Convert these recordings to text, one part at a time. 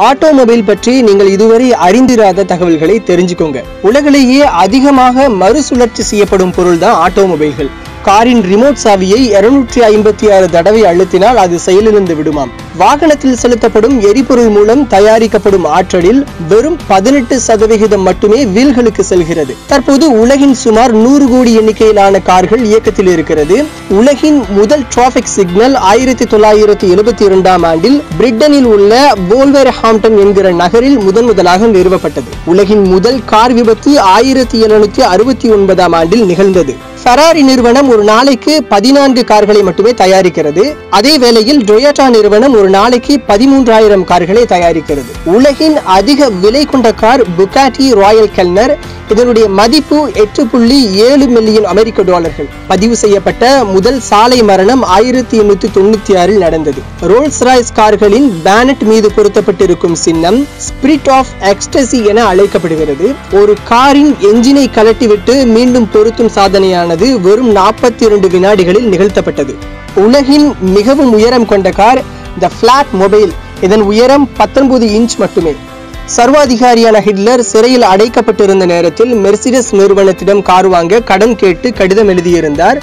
Automobile பற்றி நீங்கள் இதுவரை அறிந்திராத தகவல்களை தெரிஞ்சுக்கோங்க. உலகிலேயே அதிகமாக மறுசுழற்சி செய்யப்படும் பொருள் தான் ஆட்டோமொபைல்கள். காரின் ரிமோட் சாவியை 256 தடவை அழுத்தினால் அது செயலிழந்து விடுமாம். வாகனத்தில் செலுத்தப்படும் எரிபொருள் மூலம் தயாரிக்கப்படும் ஆற்றலில் வெறும் 18% மட்டுமே வீல்களுக்கு செல்கிறது. தற்போது உலகின் சுமார் 100 கோடி எண்ணிக்கையிலான கார்கள் இயக்கத்தில் இருக்கிறது. உலகின் முதல் டிராபிக் சிக்னல் 1972ஆம் ஆண்டில் பிரிட்டனில் உள்ள வோல்வர்ஹாம்ப்டன் என்கிற நகரில் முதலாக நிறுவப்பட்டது. உலகின் முதல் கார் விபத்து 1769ஆம் ஆண்டில் நிகழ்ந்தது. ஃபெராரி நிறுவனம் ஒரு நாளைக்கு 14 கார்களை மட்டுமே தயாரிக்கிறது. அதே வேளையில் டொயோட்டா நிறுவனம் ஒரு நாளைக்கு 13,000 கார்களை தயாரிக்கிறது. உலகின் அதிக விலை கொண்ட கார் புகாட்டி ராயல் கெல்னர். இதனுடைய மதிப்பு 8.7 மில்லியன் அமெரிக்க டாலர்கள். பதிவு செய்யப்பட்ட முதல் சாலை மரணம் 1896இல் நடந்தது. ரோல்ஸ் ராய்ஸ் கார்களின் பேனட் மீது பொருத்தப்பட்டிருக்கும் சின்னம் ஸ்பிரிட் ஆஃப் எக்ஸ்டசி என அழைக்கப்படுகிறது. ஒரு காரின் என்ஜினை கலட்டிவிட்டு மீண்டும் பொருத்தும் சாதனையானது வெறும் 42 வினாடிகளில் நிகழ்த்தப்பட்டது. உலகின் மிகவும் உயரம் கொண்ட கார் த பிளாட் மொபைல். இதன் உயரம் 19 இன்ச் மட்டுமே. சர்வாதிகாரியான ஹிட்லர் சிறையில் அடைக்கப்பட்டிருந்த நேரத்தில் மெர்சிடஸ் நிறுவனத்திடம் கார் வாங்க கடன் கேட்டு கடிதம் எழுதியிருந்தார்.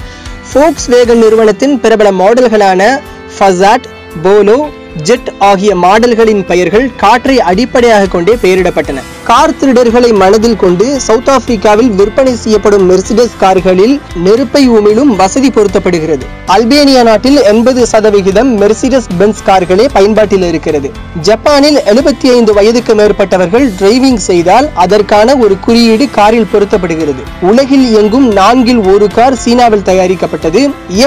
ஃபோக்ஸ்வேகன் நிறுவனத்தின் பிரபல மாடல்களான ஃபசாட், போலோ, ஜெட் ஆகிய மாடல்களின் பெயர்கள் காற்றை அடிப்படையாக கொண்டே பெயரிடப்பட்டன. கார் திருடர்களை மனதில் கொண்டு சவுத் ஆப்பிரிக்காவில் விற்பனை செய்யப்படும் மெர்சிடஸ் கார்களில் நெருப்பை உமிழும் வசதி பொருத்தப்படுகிறது. அல்பேனியா நாட்டில் 80% மெர்சிடஸ் பென்ஸ் கார்களே பயன்பாட்டில் இருக்கிறது. ஜப்பானில் 75 வயதுக்கு மேற்பட்டவர்கள் டிரைவிங் செய்தால் அதற்கான ஒரு குறியீடு காரில் பொருத்தப்படுகிறது. உலகில் இயங்கும் 4இல் 1 கார் சீனாவில் தயாரிக்கப்பட்டது.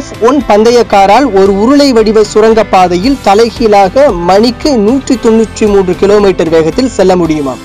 F1 பந்தய காரால் ஒரு உருளை வடிவ சுரங்க பாதையில் தலைகீழாக மணிக்கு 193 கிலோமீட்டர் வேகத்தில் செல்ல முடியுமாம்.